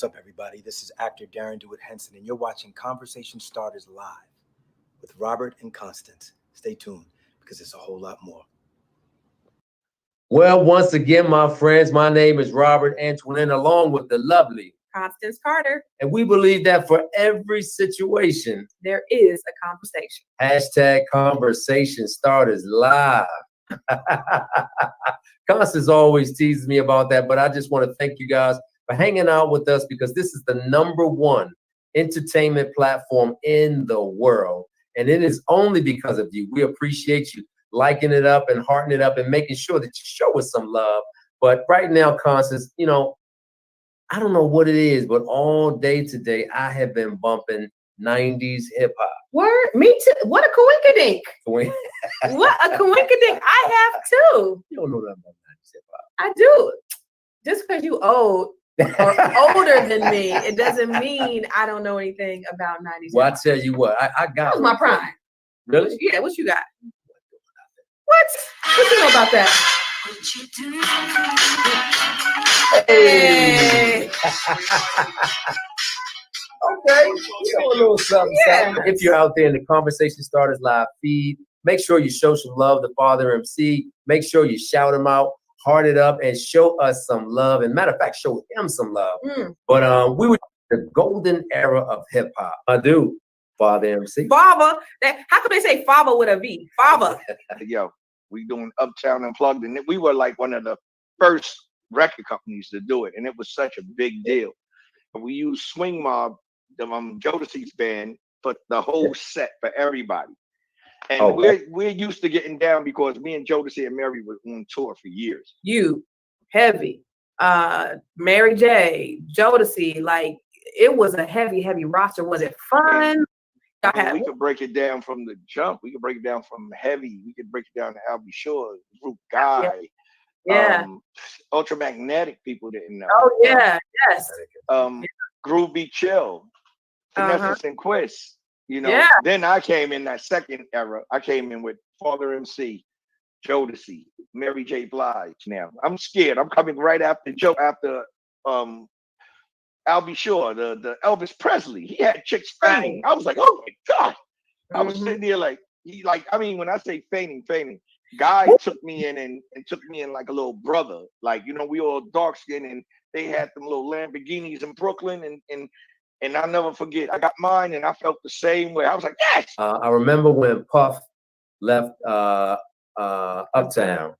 What's up, everybody? This is actor Darren DeWitt Henson, and you're watching Conversation Starters Live with Robert and Constance. Stay tuned because it's a whole lot more. Well, once again, my friends, my name is Robert Antoine, along with the lovely Constance Carter. And we believe that for every situation, there is a conversation. Hashtag Conversation Starters Live. Constance always teases me about that, but I just want to thank you guys for hanging out with us because this is the #1 entertainment platform in the world. And it is only because of you. We appreciate you liking it up and hearting it up and making sure that you show us some love. But right now, Constance, you know, I don't know what it is, but all day today, I have been bumping 90s hip hop. Word, me too. What a coinkydink. What a coinkydink. I have too. You don't know nothing about 90s hip hop. I do. Just because you old or older than me, it doesn't mean I don't know anything about 90s. Well, I tell you what, I got. That was my prime. Really? Yeah, what you got? What? What you know about that? Hey. Okay, you know a little something. Yeah. If you're out there in the Conversation Starters Live feed, make sure you show some love to Father MC. Make sure you shout him out, heart it up, and show us some love. And matter of fact, show him some love. But we were the golden era of hip hop. I do, Father MC. Father, how could they say Father with a V? Father. Yo, we doing Uptown Unplugged, and we were like one of the first record companies to do it, and it was such a big deal. We used Swing Mob, the Jodeci's band, for the whole set for everybody. And we're used to getting down because me and Jodeci and Mary were on tour for years. You, Heavy, Mary J, Jodeci, like it was a heavy roster. Was it fun? We could break it down from the jump. We could break it down from Heavy. We could break it down to I'll Be Sure, Group Guy. Yeah. Ultramagnetic people didn't know. Oh yeah, yes. Groovy Chill, Finesse and Quest. You know, then I came in that second era. I came in with Father MC, Jodeci, Mary J. Blige. Now I'm scared. I'm coming right after I'll Be Sure, the Elvis Presley. He had chicks fainting. I was like, oh my God. I was sitting there like, when I say fainting, Guy took me in and took me in like a little brother. Like, you know, we all dark skinned and they had them little Lamborghinis in Brooklyn and I'll never forget. I got mine and I felt the same way. I was like, yes. I remember when Puff left Uptown,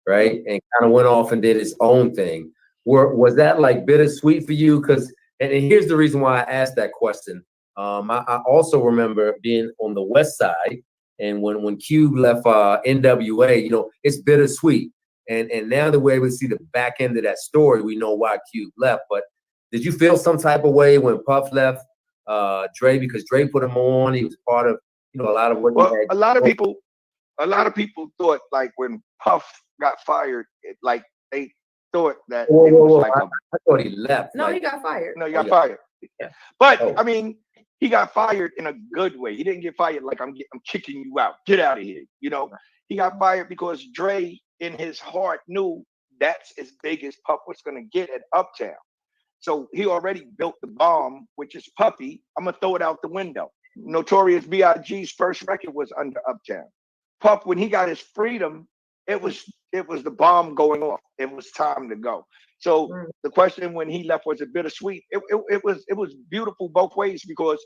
right? And kind of went off and did his own thing. Was that like bittersweet for you? And here's the reason why I asked that question. I also remember being on the West Side, and when Cube left NWA, you know, it's bittersweet. And now that we're able to see the back end of that story, we know why Cube left. But did you feel some type of way when Puff left Dre, because Dre put him on? He was part of, you know, a lot of what. Well, a lot of people thought like when Puff got fired, like they thought that it was like I thought he left. No, he got fired. No, he got fired. Yeah. But I mean, he got fired in a good way. He didn't get fired like I'm kicking you out. Get out of here. You know, he got fired because Dre in his heart knew that's as big as Puff was gonna get at Uptown. So he already built the bomb, which is Puffy. I'm gonna throw it out the window. Notorious B.I.G.'s first record was under Uptown. Puff, when he got his freedom, it was the bomb going off. It was time to go. So the question when he left, was it bittersweet? It was beautiful both ways because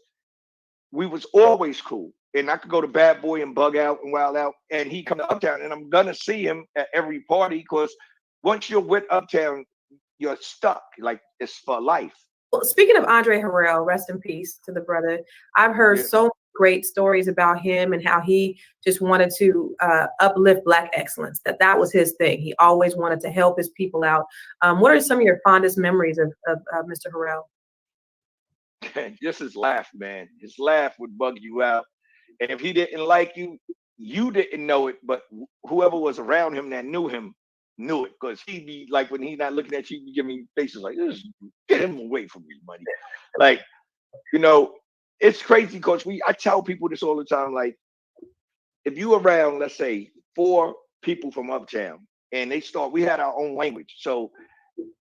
we was always cool. And I could go to Bad Boy and Bug Out and Wild Out, and he come to Uptown, and I'm gonna see him at every party because once you're with Uptown, you're stuck. Like it's for life. Well, speaking of Andre Harrell, rest in peace to the brother. I've heard so great stories about him and how he just wanted to uplift Black excellence. That was his thing. He always wanted to help his people out. What are some of your fondest memories of Mr. Harrell? Just his laugh, man. His laugh would bug you out. And if he didn't like you, you didn't know it, but whoever was around him that knew him knew it, because he'd be like, when he's not looking at you, he'd be giving me faces like, get him away from me, buddy. Like, you know, it's crazy because I tell people this all the time. Like, if you around, let's say, 4 people from Uptown and we had our own language. So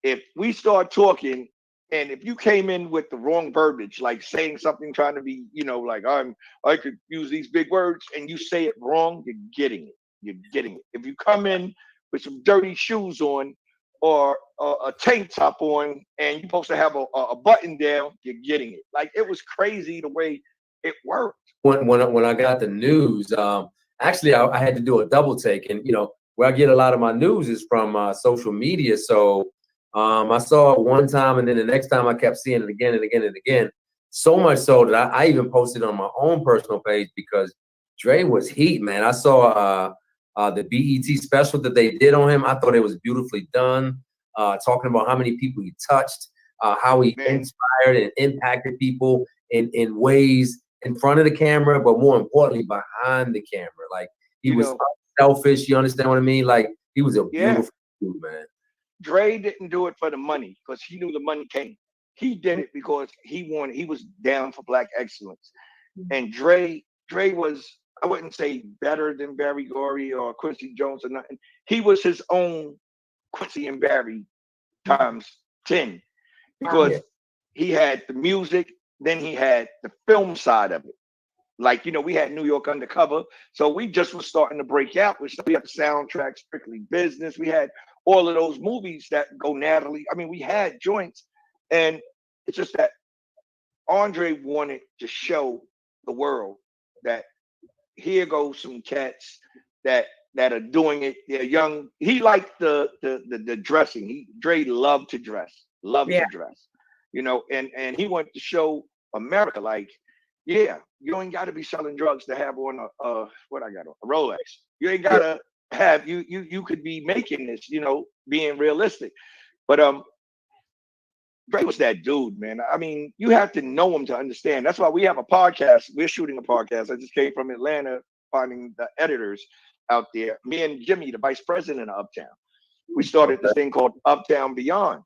if we start talking And if you came in with the wrong verbiage, like saying something, trying to be, like I could use these big words, and you say it wrong, you're getting it. You're getting it. If you come in with some dirty shoes on or a tank top on, and you're supposed to have a button down, you're getting it. Like, it was crazy the way it worked. When I got the news, actually I had to do a double take, and where I get a lot of my news is from social media. So I saw it one time, and then the next time I kept seeing it again and again and again. So much so that I even posted on my own personal page, because Dre was heat, man. I saw the BET special that they did on him. I thought it was beautifully done, talking about how many people he touched, how he inspired and impacted people in ways in front of the camera, but more importantly, behind the camera. Like, he was selfish. You understand what I mean? Like, he was a beautiful dude, man. Dre didn't do it for the money, because he knew the money came. He did it because he was down for Black excellence. And Dre was, I wouldn't say better than Barry Gorey or Quincy Jones or nothing. He was his own Quincy and Barry times 10, because he had the music, then he had the film side of it. Like, we had New York Undercover, so we just was starting to break out. We had the soundtrack, Strictly Business. We had all of those movies that go Natalie. I mean, we had joints, and it's just that Andre wanted to show the world that here goes some cats that are doing it. They're young. He liked the dressing. Dre loved to dress, to dress, and he wanted to show America, like, yeah, you ain't got to be selling drugs to have on a Rolex. You ain't got to have, you could be making this, being realistic. But Dre was that dude, man. I mean, you have to know him to understand. That's why we have a podcast. We're shooting a podcast. I just came from Atlanta, finding the editors out there. Me and Jimmy, the vice president of Uptown, we started this thing called Uptown Beyond.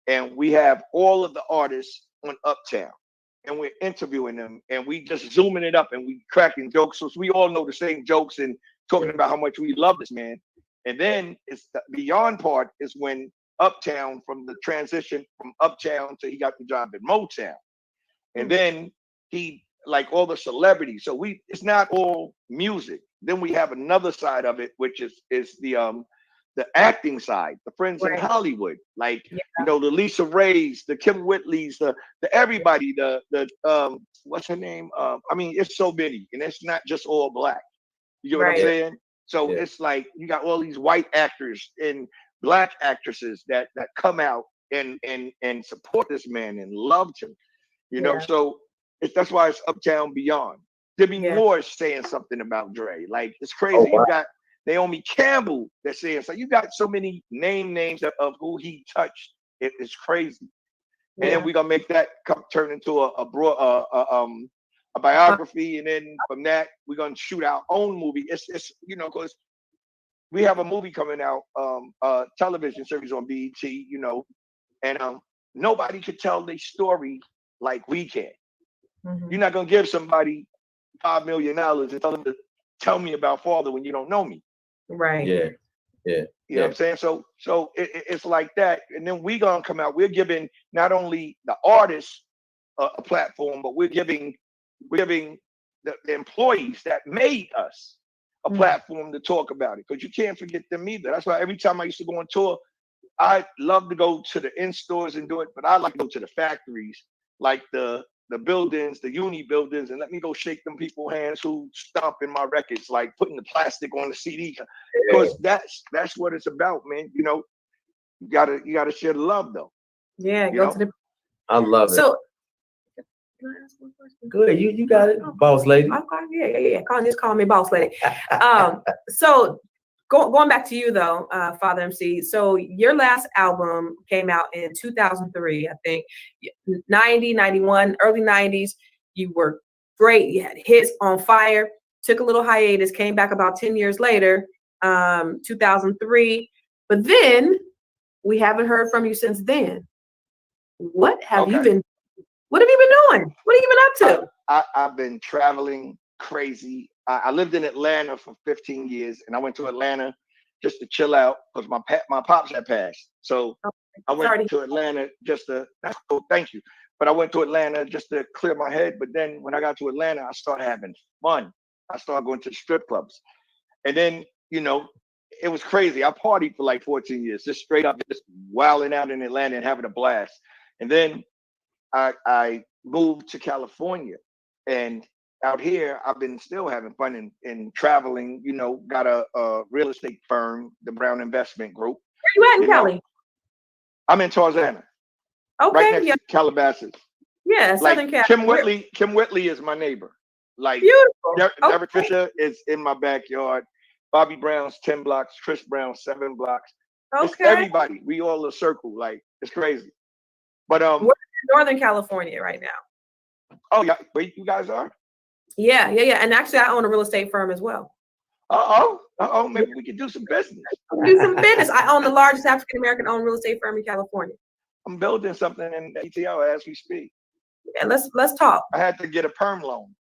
And we have all of the artists on Uptown, and we're interviewing them, and we just zooming it up, and we cracking jokes. So we all know the same jokes and talking about how much we love this man. And then it's the beyond part is when Uptown, from the transition from Uptown to he got the job at Motown. And then he, like all the celebrities. So it's not all music. Then we have another side of it, which is the acting side, the friends in Hollywood, like, the Lisa Rays, the Kim Whitleys, the everybody, the what's her name? I mean, it's so many, and it's not just all Black. You know what I'm saying? So it's like you got all these white actors and Black actresses that come out and support this man and loved him. So that's why it's Uptown Beyond. Demi Moore is saying something about Dre. Like, it's crazy. Oh, wow. You got Naomi Campbell that's saying, so you got so many names of who he touched. It's crazy. And then we're gonna make that turn into a biography, and then from that we're gonna shoot our own movie. It's because we have a movie coming out, television series on BET, and nobody could tell their story like we can. You're not gonna give somebody $5 million and tell them to tell me about father when you don't know me. Right. Yeah. You know what I'm saying? So it's like that. And then we're gonna come out. We're giving not only the artists a platform, but we're giving the employees that made us a platform to talk about it. Because you can't forget them either. That's why every time I used to go on tour, I love to go to the in-stores and do it, but I like to go to the factories, like the buildings, the uni buildings, and let me go shake them people's hands who stomping my records, like putting the plastic on the CD, because that's what it's about, man. You gotta share the love, though. Yeah, go to the. I love it. So, can I ask one question? Good, you got it, boss lady. Yeah. Just call me boss lady. So going back to you though, Father MC. So your last album came out in 2003, I think. 90, 91, early 90s. You were great. You had hits on fire. Took a little hiatus. Came back about 10 years later, 2003. But then we haven't heard from you since then. What have you been? What have you been doing? What have you been up to? I've been traveling crazy. I lived in Atlanta for 15 years, and I went to Atlanta just to chill out because my pops had passed. So I went to Atlanta just to, thank you. But I went to Atlanta just to clear my head. But then when I got to Atlanta, I started having fun. I started going to the strip clubs. And then, you know, it was crazy. I partied for like 14 years, just straight up, just wilding out in Atlanta and having a blast. And then I moved to California. And out here, I've been still having fun and traveling, you know, got a real estate firm, the Brown Investment Group. Where you at in Cali? I'm in Tarzana. Okay. Right next to Calabasas. Yeah, Southern Cali. Kim Whitley is my neighbor. Like, beautiful. Derek Fisher is in my backyard. Bobby Brown's 10 blocks. Chris Brown 7 blocks. Okay. It's everybody. We all a circle. Like, it's crazy. But we're in Northern California right now. Oh yeah, wait, you guys are? Yeah. And actually, I own a real estate firm as well. Maybe we can do some business. I own the largest African American owned real estate firm in California. I'm building something in ATL as we speak. Yeah, let's talk. I had to get a perm loan.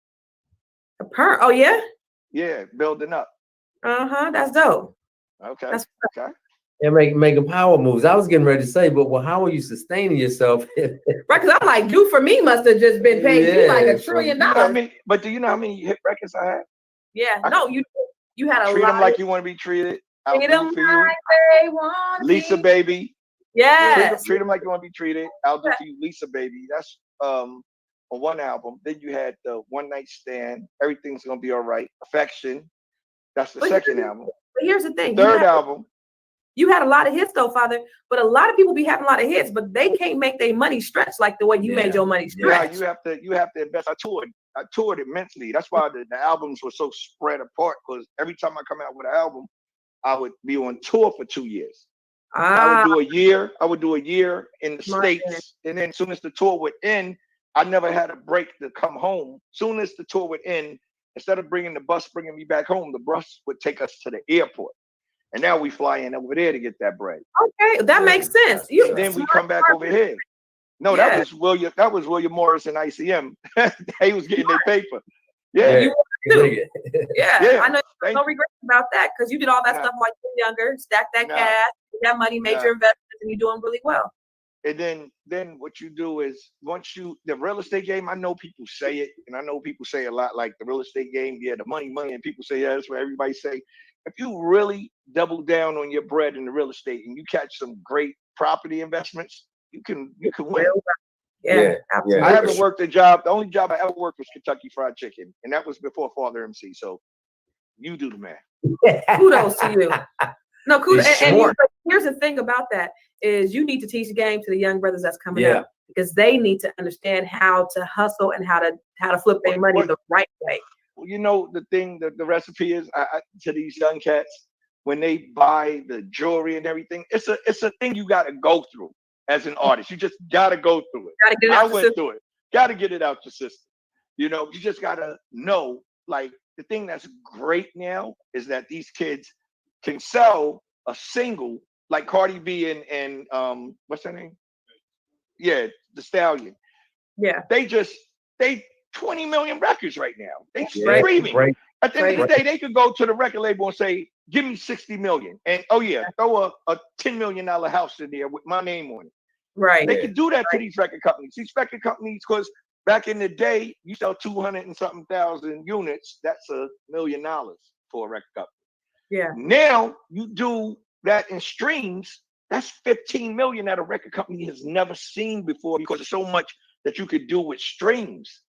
A perm? Oh yeah. Yeah, building up. That's dope. Okay. Okay. And making power moves. I was getting ready to say, but how are you sustaining yourself? Right, because I'm like, you for me must have just been paid you like $1 trillion. But do you know how many hit records I had? Yeah, you had a treat lot. Them like you want to be treated. I'll do for you. Lisa Baby. Yes. Treat them like you want to be treated. I'll do for you, Lisa Baby. That's on one album. Then you had the One Night Stand. Everything's gonna be all right. Affection. That's the second album. But here's the thing. Third album. You had a lot of hits though, Father, but a lot of people be having a lot of hits, but they can't make their money stretch like the way you made your money stretch. Yeah, you have to invest. I toured immensely. That's why the albums were so spread apart, because every time I come out with an album, I would be on tour for 2 years. I would do a year in the States, and then as soon as the tour would end, I never had a break to come home. Soon as the tour would end, instead of bringing me back home, the bus would take us to the airport. And now we fly in over there to get that bread. Okay, that makes sense. Then we come back over here. No, that was William Morris and ICM. They was getting their paper. Yeah. I know no regrets about that, because you did all that stuff while you were younger, stacked that cash, that money, made your investments, and you're doing really well. And then what you do is, the real estate game, I know people say it, and I know people say a lot, like the real estate game, the money, and people say, that's what everybody say. If you really double down on your bread in the real estate and you catch some great property investments, you can win. Yeah. I haven't worked a job. The only job I ever worked was Kentucky Fried Chicken, and that was before Father MC. So you do the math. Kudos to you. No, kudos. And here's the thing about that is you need to teach the game to the young brothers that's coming up, because they need to understand how to hustle and how to flip their money the right way. Well, you know, the thing, the recipe is to these young cats, when they buy the jewelry and everything, it's a thing you got to go through as an artist. You just got to go through it. I went through it. Got to get it out your system. You know, you just got to know, like, the thing that's great now is that these kids can sell a single, like Cardi B and what's her name? Yeah, the Stallion. Yeah. They 20 million records right now. They streaming. Right. At the end of the day, they could go to the record label and say, give me 60 million. And throw a $10 million house in there with my name on it. Right. They could do that to these record companies. These record companies, because back in the day, you sell 200 and something thousand units, that's $1 million for a record company. Yeah. Now you do that in streams, that's 15 million that a record company has never seen before, because there's so much that you could do with streams.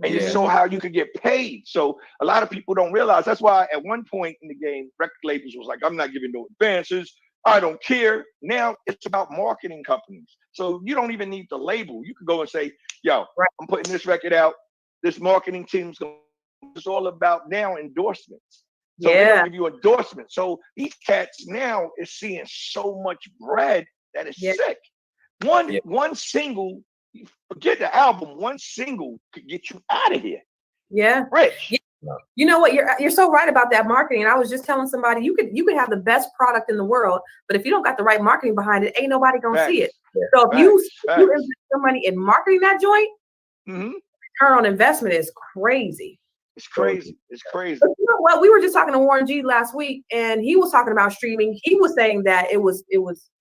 And you saw how you could get paid. So a lot of people don't realize. That's why at one point in the game, record labels was like, I'm not giving no advances. I don't care. Now it's about marketing companies. So you don't even need the label. You can go and say, yo, I'm putting this record out. This marketing team's going. It's all about now endorsements. So they're going to give you endorsements. So these cats now is seeing so much bread that is sick. One single, forget the album, one single could get you out of here. Yeah. Rich. Yeah. You know what? You're so right about that marketing. And I was just telling somebody, you could have the best product in the world, but if you don't got the right marketing behind it, ain't nobody gonna see it. So if you invest your money in marketing that joint, return on investment is crazy. It's crazy. It's crazy. But you know what? We were just talking to Warren G last week, and he was talking about streaming. He was saying that it was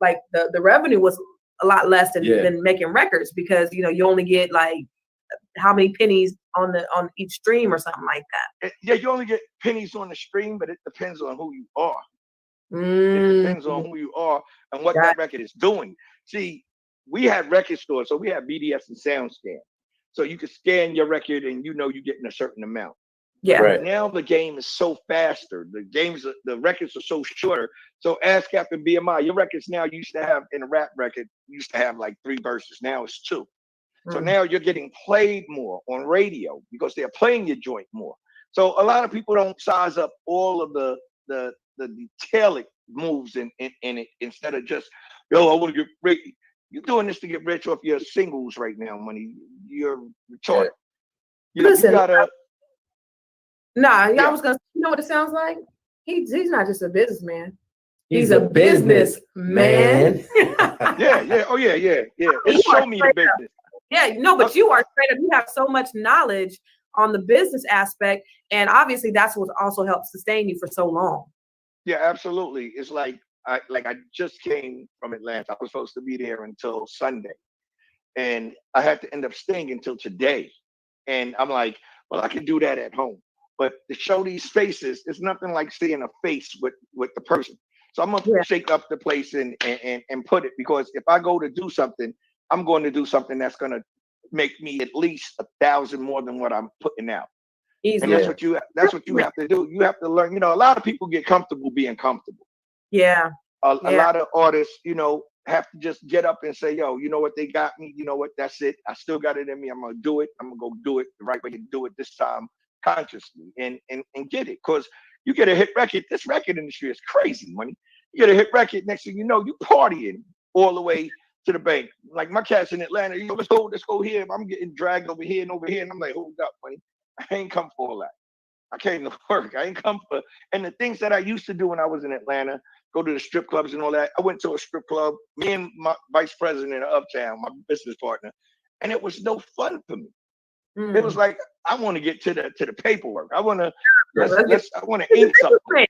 like the revenue was a lot less than making records, because you only get like how many pennies on each stream or something like that. Yeah, you only get pennies on the stream, but it depends on who you are. It depends on who you are and what that record is doing. See, we had record stores, so we had BDS and SoundScan. So you could scan your record and you're getting a certain amount. Yeah. Right. Now the game is so faster. The records are so shorter. So ASCAP and BMI, your records now used to have, in a rap record, used to have like 3 verses. Now it's 2. So now you're getting played more on radio because they're playing your joint more. So a lot of people don't size up all of the detailed moves in it, instead of just, yo, I want to get rich. You're doing this to get rich off your singles right now, money. You're retarded. Listen, you gotta. I was gonna. You know what it sounds like? He's not just a businessman. He's a business man. Yeah. Oh yeah. It show me the business. Yeah, no, but you are straight up. You have so much knowledge on the business aspect, and obviously that's what also helped sustain you for so long. Yeah, absolutely. It's like I just came from Atlanta. I was supposed to be there until Sunday, and I had to end up staying until today. And I'm like, well, I can do that at home, but to show these faces, it's nothing like seeing a face with the person. So I'm gonna shake up the place and put it, because if I go to do something, I'm going to do something that's going to make me at least 1,000 more than what I'm putting out. And that's what you have to do. You have to learn. A lot of people get comfortable being comfortable. Yeah. A lot of artists, have to just get up and say, yo, you know what, they got me. You know what, that's it. I still got it in me. I'm going to do it. I'm going to go do it the right way and do it this time consciously and get it. Because you get a hit record. This record industry is crazy, money. You get a hit record. Next thing you know, you partying all the way to the bank. Like my cats in Atlanta, let's go here. I'm getting dragged over here, and I'm like, hold up, money. I ain't come for all that. I came to work. I ain't come for, and the things that I used to do when I was in Atlanta, go to the strip clubs and all that. I went to a strip club, me and my vice president of Uptown, my business partner, and it was no fun for me. It was like, I want to get to the paperwork. I want to ink something.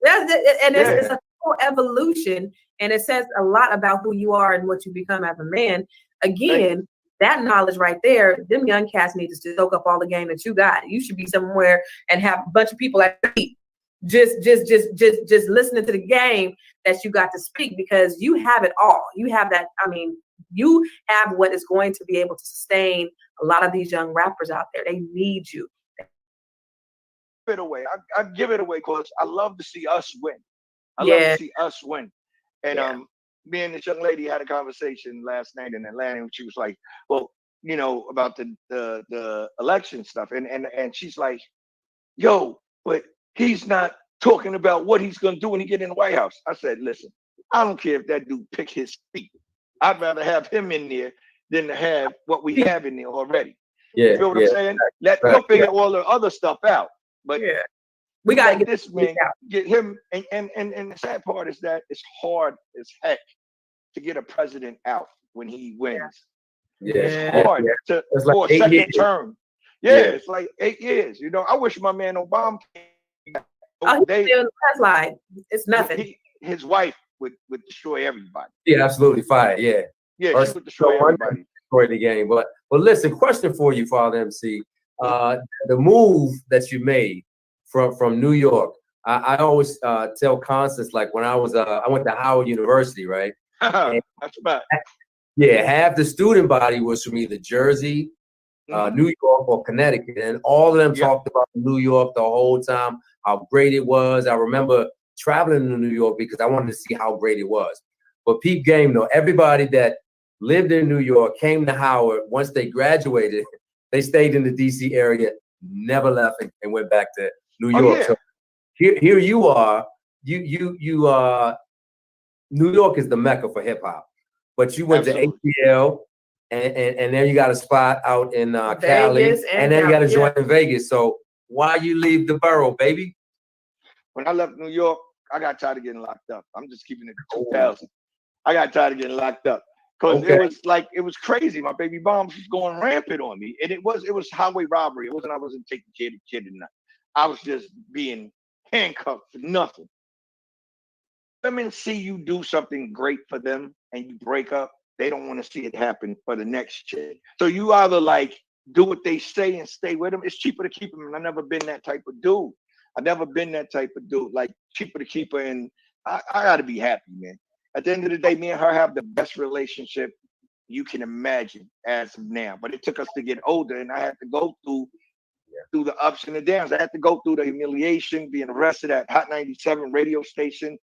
It's a whole evolution, and it says a lot about who you are and what you become as a man. Again, that knowledge right there, them young cats need to soak up all the game that you got. You should be somewhere and have a bunch of people like me just listening to the game that you got to speak, because you have it all. You have that. I mean, you have what is going to be able to sustain a lot of these young rappers out there. They need you. It away. I give it away because I love to see us win. I love to see us win. And me and this young lady had a conversation last night in Atlanta, and she was like, well, about the election stuff. And she's like, yo, but he's not talking about what he's gonna do when he get in the White House. I said, listen, I don't care if that dude pick his feet. I'd rather have him in there than to have what we have in there already. Yeah. You know what I'm saying? We'll figure all the other stuff out. But we gotta get this man, get him, and the sad part is that it's hard as heck to get a president out when he wins. It's hard for a second term. It's like 8 years. I wish my man Obama it's nothing. His wife would destroy everybody. Yeah, absolutely fire. Yeah, she would destroy everybody. Destroy the game. But listen, question for you, Father MC. The move that you made from New York, I always tell Constance, like when I went to Howard University, right? That's about. Yeah, half the student body was from either Jersey, New York, or Connecticut, and all of them talked about New York the whole time, how great it was. I remember traveling to New York because I wanted to see how great it was. But peep game though, everybody that lived in New York came to Howard. Once they graduated, they stayed in the DC area, never left, and went back to New York. So here you are. You New York is the mecca for hip hop, but you went to ATL, and then you got a spot out in Cali, and then you got a joint in Vegas. So why you leave the borough, baby? When I left New York, I got tired of getting locked up. I'm just keeping it 2000. I got tired of getting locked up because it was crazy. My baby moms was going rampant on me, and it was highway robbery. I wasn't taking care of the kid or nothing. I was just being handcuffed for nothing. Women see you do something great for them and you break up, they don't want to see it happen for the next chick. So you either like do what they say and stay with them. It's cheaper to keep them. And I've never been that type of dude. I've never been that type of dude. Like cheaper to keep her, and I gotta be happy, man. At the end of the day, me and her have the best relationship you can imagine as of now. But it took us to get older, and I had to go through the ups and the downs. I had to go through the humiliation, being arrested at Hot 97 radio station.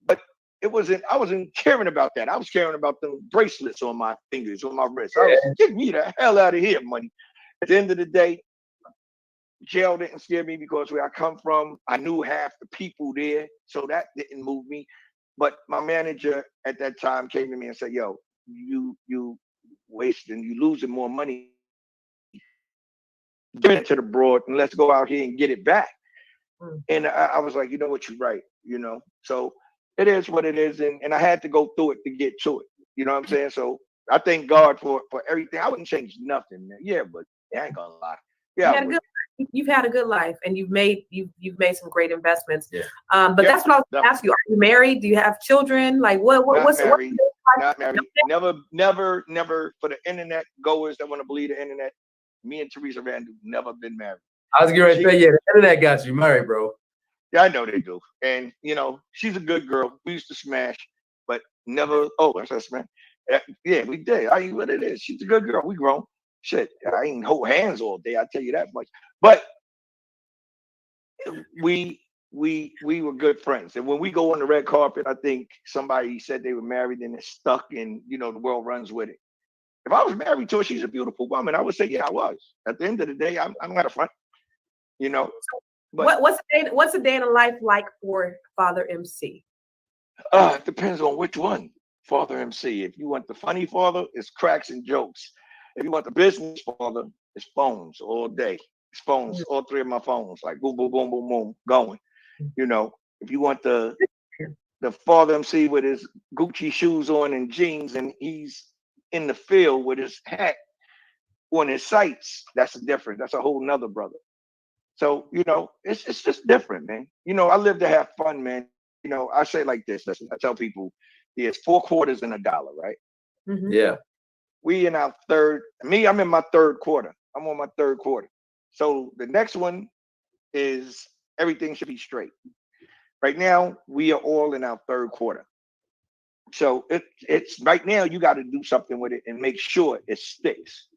But I wasn't caring about that. I was caring about the bracelets on my fingers, on my wrists. I was, get me the hell out of here, money. At the end of the day, jail didn't scare me because where I come from, I knew half the people there. So that didn't move me. But my manager at that time came to me and said, yo, you wasting, you losing more money. Give it to the broad and let's go out here and get it back. And I was like, you know what, you're right, So it is what it is, and I had to go through it to get to it. You know what I'm saying? So I thank God for everything. I wouldn't change nothing, man. Yeah, but I ain't gonna lie. Yeah, you've had a good life, and you've made some great investments. Yeah. But that's what I was going to ask you. Are you married? Do you have children? Like what's married? Not married. Never. For the internet goers that want to believe the internet, me and Teresa Randall never been married. I was getting ready to say, yeah, the internet got you married, bro. Yeah, I know they do. And, she's a good girl. We used to smash, but never. Oh, I said smash. Yeah, we did. I ain't what it is. She's a good girl. We grown. Shit, I ain't hold hands all day. I tell you that much. But we were good friends. And when we go on the red carpet, I think somebody said they were married and it's stuck, and, the world runs with it. If I was married to her, she's a beautiful woman, I would say, yeah, I was. At the end of the day, I'm not a front, But what's a day in a life like for Father MC? It depends on which one, Father MC. If you want the funny father, it's cracks and jokes. If you want the business father, it's phones all day. It's phones, all three of my phones, like boom, boom, boom, boom, boom, going. If you want the Father MC with his Gucci shoes on and jeans, and he's in the field with his hat on his sights, that's different. That's a whole nother brother. So, it's just different, man. I live to have fun, man. I say it like this. Listen, I tell people there's 4 quarters and $1, right? Mm-hmm. Yeah. We in our third. I'm in my third quarter. I'm on my third quarter. So the next one is everything should be straight. Right now, we are all in our third quarter. So it's right now, you got to do something with it and make sure it sticks.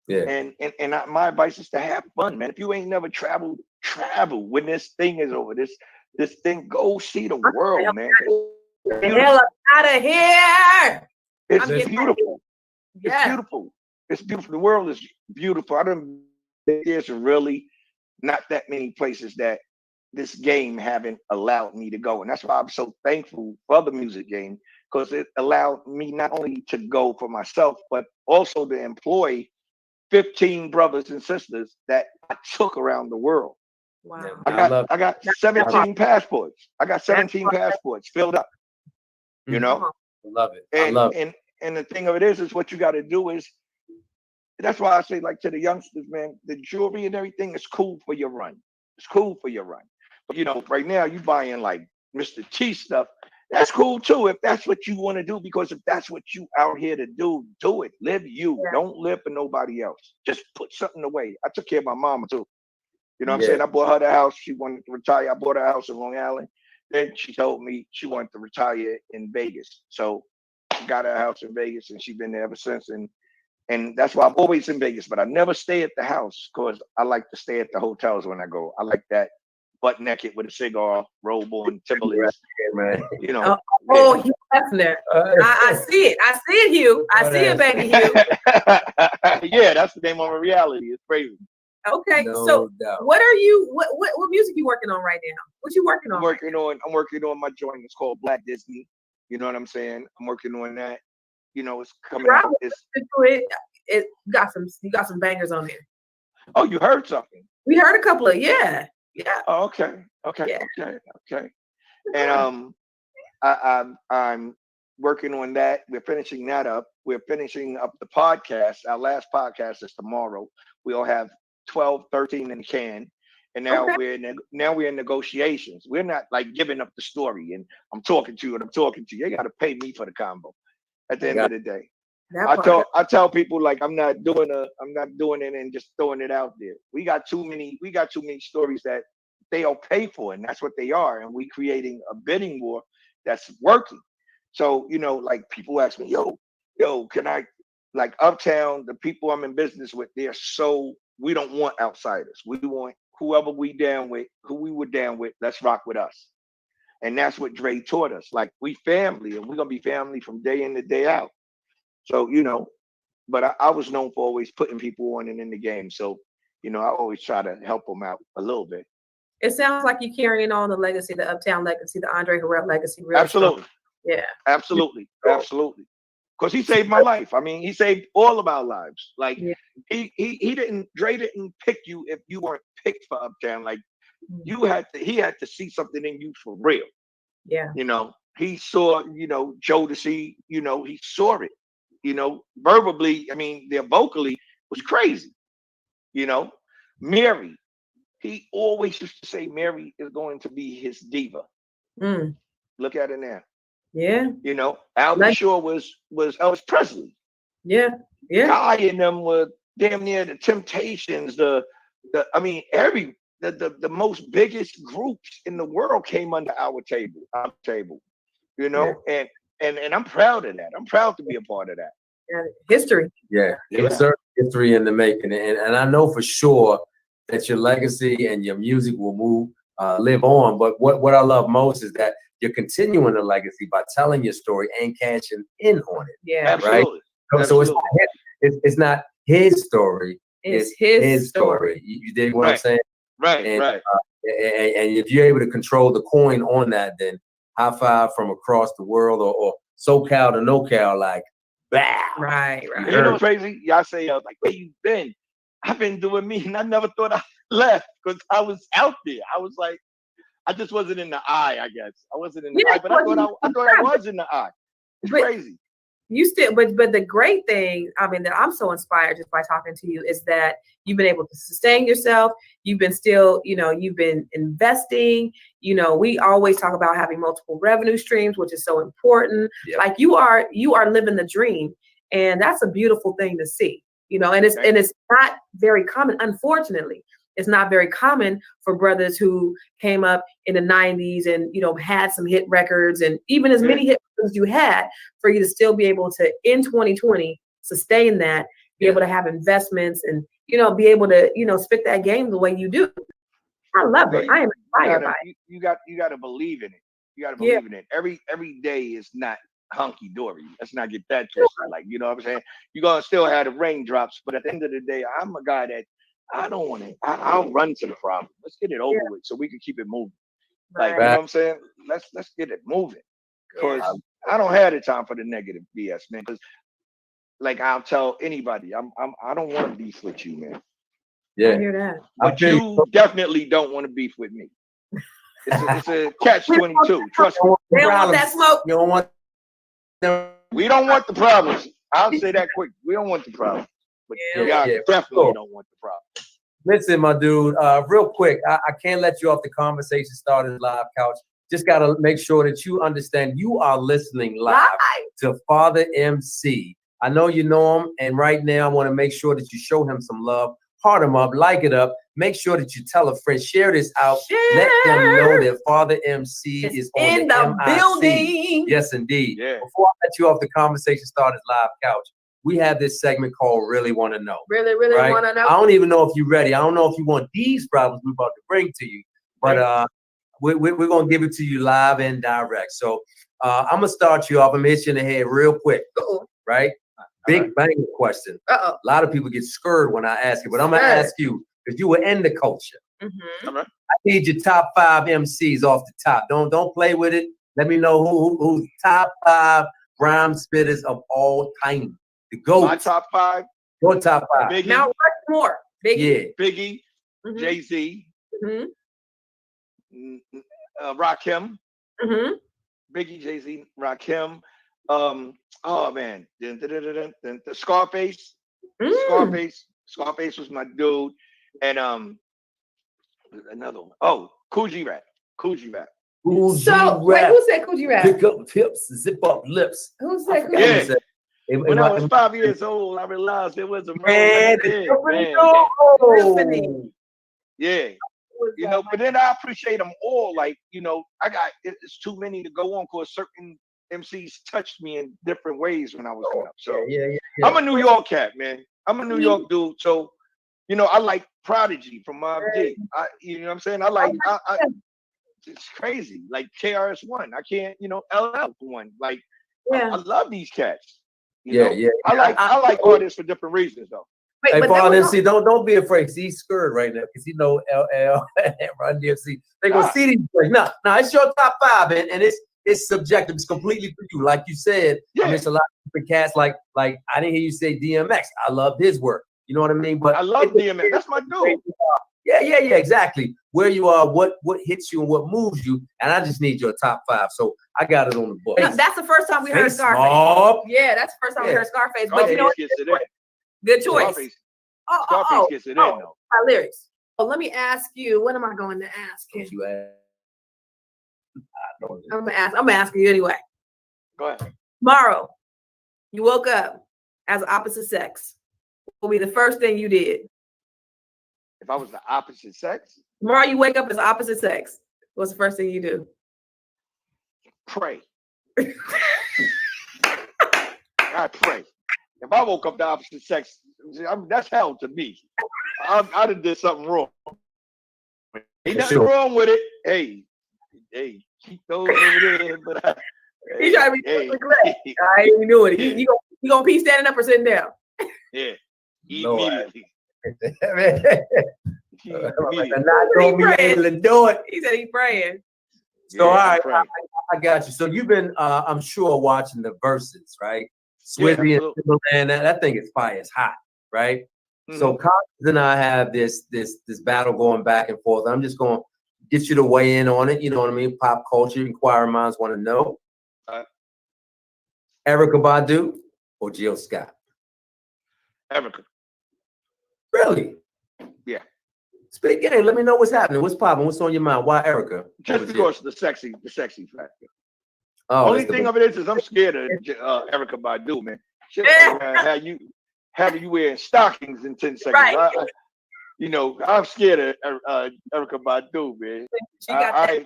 Yeah. And my advice is to have fun, man. If you ain't never traveled, travel. When this thing is over, this thing, go see the world, man. Get the hell out of here! It's beautiful. Yeah. It's beautiful. It's beautiful. The world is beautiful. There's really not that many places that this game haven't allowed me to go. And that's why I'm so thankful for the music game, because it allowed me not only to go for myself, but also to employ 15 brothers and sisters that I took around the world. Wow. I got 17 passports. I got 17 passports filled up. I love it. And the thing of it is what you got to do is, that's why I say, like, to the youngsters, man, the jewelry and everything is cool for your run. It's cool for your run. But, right now you buying like Mr. T stuff. That's cool too, if that's what you want to do, because if that's what you out here to do it. Live you. Yeah. Don't live for nobody else. Just put something away. I took care of my mama too. You know what I'm saying? I bought her the house. She wanted to retire. I bought her a house in Long Island. Then she told me she wanted to retire in Vegas. So she got her house in Vegas, and she's been there ever since. And that's why I'm always in Vegas, but I never stay at the house, because I like to stay at the hotels when I go. I like that butt naked with a cigar, robe on, Timberlands. Right. Hugh Hefner. I see it. I see it, Hugh. I see it, baby Hugh. Yeah, that's the name of a reality. It's crazy. Okay, so what are you? What music you working on right now? What you working on? I'm working on my joint. It's called Black Disney. You know what I'm saying? I'm working on that. It's coming out. You got some bangers on there. Oh, you heard something? We heard a couple of yeah. Oh, okay. And I'm working on that. We're finishing that up. We're finishing up the podcast. Our last podcast is tomorrow. We'll have 12, 13 in the can. And now we're in negotiations. We're not like giving up the story and I'm talking to you. You got to pay me for the combo at the end of the day. I tell people like I'm not doing it and just throwing it out there. We got too many stories that they'll pay for, and that's what they are. And we creating a bidding war that's working. So, like people ask me, yo, can I, like Uptown, the people I'm in business with, we don't want outsiders. We want whoever who we were down with, let's rock with us. And that's what Dre taught us. Like, we family, and we're going to be family from day in to day out. So, but I was known for always putting people on and in the game. So, I always try to help them out a little bit. It sounds like you're carrying on the legacy, the Uptown legacy, the Andre Harrell legacy. Really Absolutely. Strong. Yeah. Absolutely. Absolutely. Because he saved my life. I mean, he saved all of our lives. Like, Dre didn't pick you if you weren't picked for Uptown. Like, he had to see something in you for real. Yeah. He saw, Jodeci, he saw it, verbally. I mean, their vocally was crazy. Mary, he always used to say Mary is going to be his diva. Look at it now. Yeah. Albie Shaw was Elvis Presley. Yeah. Yeah. Guy and them were damn near the Temptations. The most biggest groups in the world came under our table. And I'm proud of that. I'm proud to be a part of that. Yeah. History. Yeah. It was certainly history in the making. And I know for sure that your legacy and your music will live on. But what I love most is that you're continuing the legacy by telling your story and cashing in on it. Yeah. Absolutely. Right? So it's not his story. It's his story. You dig what I'm saying? Right. And if you're able to control the coin on that, then high five from across the world or SoCal to NoCal, like, bah. Right. You know what's crazy? Y'all say, like, where you been? I've been doing me, and I never thought I left because I was out there. I was like, I just wasn't in the eye, I guess. I wasn't in the eye, but I thought I was in the eye. It's crazy. You still, but the great thing, I mean, that I'm so inspired just by talking to you is that you've been able to sustain yourself. You've been still, you've been investing. We always talk about having multiple revenue streams, which is so important. Yeah. Like you are living the dream, and that's a beautiful thing to see. And it's not very common, unfortunately. It's not very common for brothers who came up in the 90s and, had some hit records and even as many hit records you had, for you to still be able to, in 2020, sustain that, be able to have investments and, be able to, spit that game the way you do. I love it. I am inspired by it. You got to believe in it. You got to believe in it. Every day is not hunky dory. Let's not get that twisted. Like, what I'm saying? You're going to still have the raindrops, but at the end of the day, I'm a guy that I don't want to. I'll run to the problem. Let's get it over with so we can keep it moving. Like, you know what I'm saying? Let's get it moving. Because I don't have the time for the negative BS, man. Because, like, I'll tell anybody, I don't want to beef with you, man. Yeah, I hear that. But you definitely don't want to beef with me. It's a catch-22. Trust me. They don't want that smoke. You don't want. We don't want the problems. I'll say that quick. We don't want the problems. But y'all definitely don't want the problem. Listen, my dude, real quick, I can't let you off the conversation started live couch. Just got to make sure that you understand you are listening live to Father MC. I know you know him, and right now I want to make sure that you show him some love, heart him up, like it up. Make sure that you tell a friend, share this out. Let them know that Father MC is on the building. Yes, indeed. Yeah. Before I let you off the conversation started live couch, we have this segment called Really Want to Know. Really want to know. I don't even know if you're ready. I don't know if you want these problems we're about to bring to you, but we're going to give it to you live and direct. So I'm going to start you off. I'm going to hit you in the head real quick, right? Big bang question. A lot of people get scared when I ask you, but I'm going to ask you because you were in the culture. Mm-hmm. I need your top 5 MCs off the top. Don't play with it. Let me know who's top 5 rhyme spitters of all time. The GOAT. My top 5. Your top 5. Biggie. Now what's more? Biggie. Yeah. Biggie. Mm-hmm. Jay-Z. Mm-hmm. Rakim. Mm-hmm. Biggie, Jay-Z, Rakim. Oh man, the Scarface. Scarface was my dude, and another one. Oh, Coogee Rap. So wait, who said Coogee Rap? Pick up tips, zip up lips. Who said Coogee Rap? When I was 5 years old, I realized it was a man. Yeah. You know, but then I appreciate them all. Like, you know, it's too many to go on because certain MCs touched me in different ways when I was growing up. So yeah. I'm a New York cat, man. I'm a New York dude. So, you know, I like Prodigy from Mobb Deep. You know what I'm saying? It's crazy. Like KRS-One. I can't, you know, LL for one. Like, I love these cats. You know? I like artists for different reasons though. Hey, Paul MC, don't be afraid. See, he's scared right now because you know LL and Run DMC. They gonna see these things. No, it's your top 5, and it's subjective. It's completely for you. Like you said, I mean, it's a lot of different cats. Like I didn't hear you say DMX. I love his work. You know what I mean? But I love DMX. That's my dude. Yeah, exactly. Where you are, what hits you and what moves you, and I just need your top 5. So I got it on the book. No, that's the first time we heard Scarface. Yeah, that's the first time we heard Scarface. But you know what? Good choice. Scarface gets it in though. My lyrics. Oh, let me ask you. What am I going to ask you? I'm gonna ask you anyway. Go ahead. Tomorrow, you woke up as opposite sex. What will be the first thing you did? If I was the opposite sex? Tomorrow you wake up as opposite sex. What's the first thing you do? Pray. I pray. If I woke up the opposite sex, that's hell to me. I done did something wrong. Ain't nothing wrong with it. Hey, keep those over there. But He's trying to be regret. I ain't even doing it. You gonna be standing up or sitting down? Yeah, immediately. Not gonna be able to do it. He said he's praying. So all right, I got you. So you've been, I'm sure, watching the verses, right? Swizzy and Timberland, that thing is fire. It's hot, right? Mm-hmm. So Constance and I have this battle going back and forth. I'm just going to get you to weigh in on it. You know what I mean? Pop culture, inquiring minds want to know. Erykah Badu or Jill Scott? Erykah. Really? Yeah. Speak in. Let me know what's happening. What's popping? What's on your mind? Why Erykah? Just because the sexy factor. Oh, only thing of it is I'm scared of Erykah Badu, man. She'll have you wearing stockings in 10 seconds. Right. You know, I'm scared of Erykah Badu, man.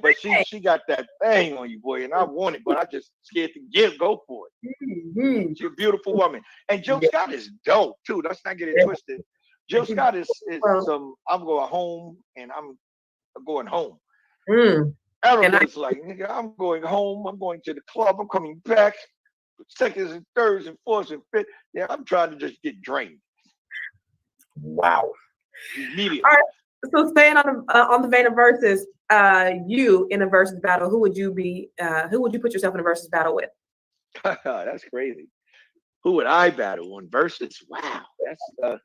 But she got that thing on you, boy, and I want it, but I just scared to go for it. Mm-hmm. She's a beautiful woman, and Jill Scott is dope too. Let's not get it twisted. Jill Scott is some. I'm going home, and I'm going home. Erykah's like, nigga, I'm going home. I'm going to the club. I'm coming back. Seconds and thirds and fourths and fifths. Yeah, I'm trying to just get drained. Wow. Immediately. All right. So staying on the vein of verses, you in a versus battle, who would you be? Who would you put yourself in a versus battle with? That's crazy. Who would I battle on versus? Wow, that's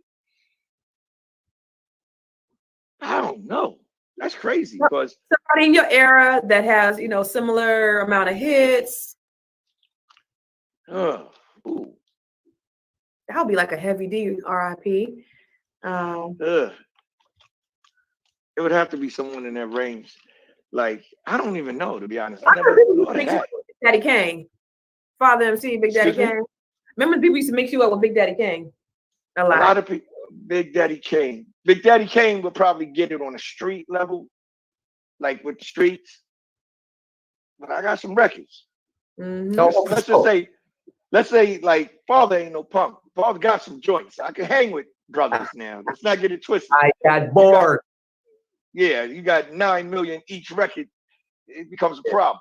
I don't know. That's crazy because somebody in your era that has, similar amount of hits. Ooh. That would be like a heavy D, R.I.P. It would have to be someone in that range. Like, I don't even know, to be honest. I never thought of that. Big Daddy Kane. Father MC, Big Daddy Kane. Remember people used to mix you up with Big Daddy Kane? A lot of people. Big Daddy Kane. Big Daddy Kane would probably get it on a street level, like with the streets. But I got some records. Mm-hmm. So let's say like Father ain't no punk. Father got some joints. I can hang with brothers now. Let's not get it twisted. I got bored. You got 9 million each record. It becomes a problem.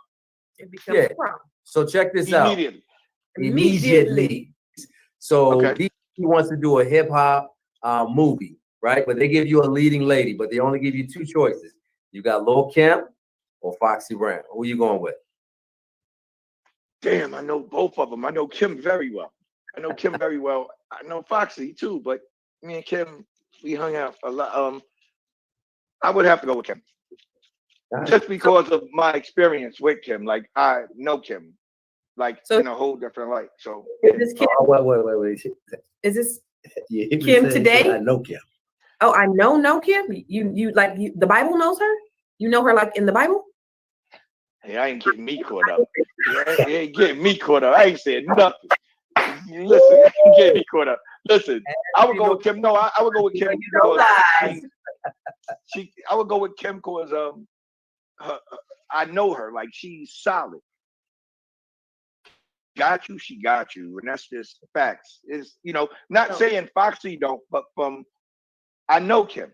It becomes a problem. So check this out. Immediately. So he wants to do a hip hop movie, right? But they give you a leading lady, but they only give you 2 choices. You got Lil' Kim or Foxy Brown. Who are you going with? Damn, I know both of them. I know Kim very well. I know Foxy too, but me and Kim, we hung out a lot. I would have to go with Kim. Just because of my experience with Kim. Like, I know Kim, like, in a whole different light. So is this Kim? Wait. Is this Kim today? I know Kim. Oh, I know Kim. You the Bible knows her? You know her like in the Bible? Hey, I ain't getting me caught up. You ain't getting me caught up. I ain't said nothing. Listen, get me caught up. Listen, I would go with Kim. No, I would go with Kim because I would go with Kim because I know her. Like, she's solid. Got you, she got you, and that's just facts. Is not saying Foxy don't, but from I know Kim.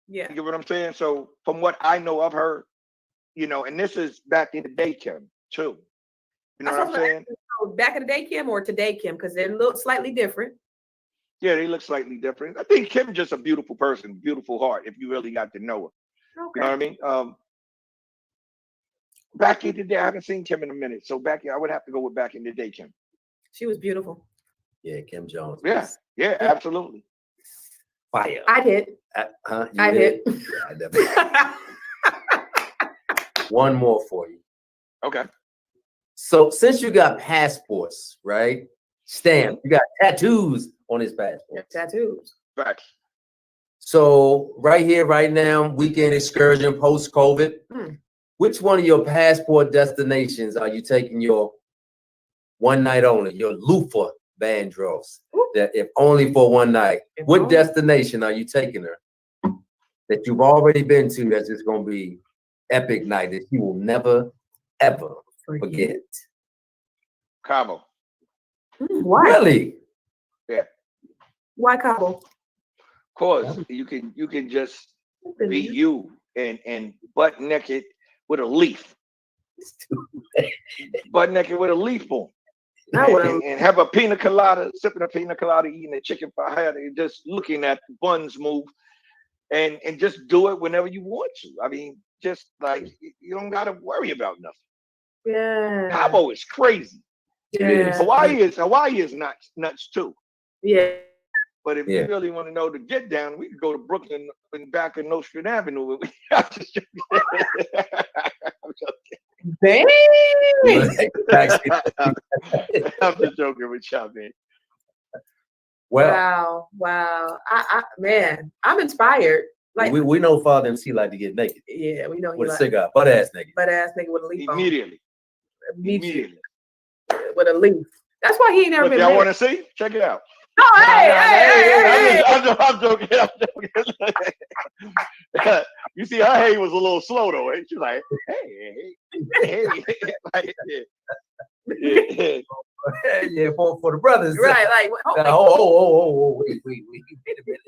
Yeah. You get what I'm saying? So from what I know of her, and this is back in the day, Kim, too. You know what I'm saying? Back in the day, Kim, or today, Kim, because they look slightly different. Yeah, they look slightly different. I think Kim's just a beautiful person, beautiful heart, if you really got to know her. Okay. You know what I mean? Back in the day, I haven't seen Kim in a minute. So I would have to go with back in the day, Kim. She was beautiful. Yeah, Kim Jones. Yeah, absolutely. Fire. I did. I did. Yeah, one more for you. Okay. So since you got passports, right? Stamp, you got tattoos on his passport. Tattoos. Facts. So right here, right now, weekend excursion post-COVID. Which one of your passport destinations are you taking your one night only, your loofah Vandross, that if only for one night? What destination are you taking her that you've already been to that's just going to be epic night that you will never, ever forget? Cabo. Why? Really? Yeah. Why Cabo? Cause you can just be you and butt naked with a leaf. Butt naked with a leaf on. And have a pina colada, sipping a pina colada, eating a chicken fajita, and just looking at the buns move, and just do it whenever you want to. I mean, just like you don't gotta worry about nothing. Yeah. Cabo is crazy. Yeah. Hawaii is nuts too. Yeah. But if you really want to know the get down, we could go to Brooklyn and back in Nostrand Avenue. I'm just Dang. I'm just joking with y'all, man. Well, wow. Man, I'm inspired. Like we know Father MC like to get naked. Yeah, we know he with a like cigar, butt ass naked. Butt ass naked with a leaf Immediately. With a leaf. That's why he ain't never been y'all married. want to see? Check it out. No, hey. I'm joking. You see, her hey was a little slow though. She's like, hey. Yeah, for the brothers. Right, like wait a minute.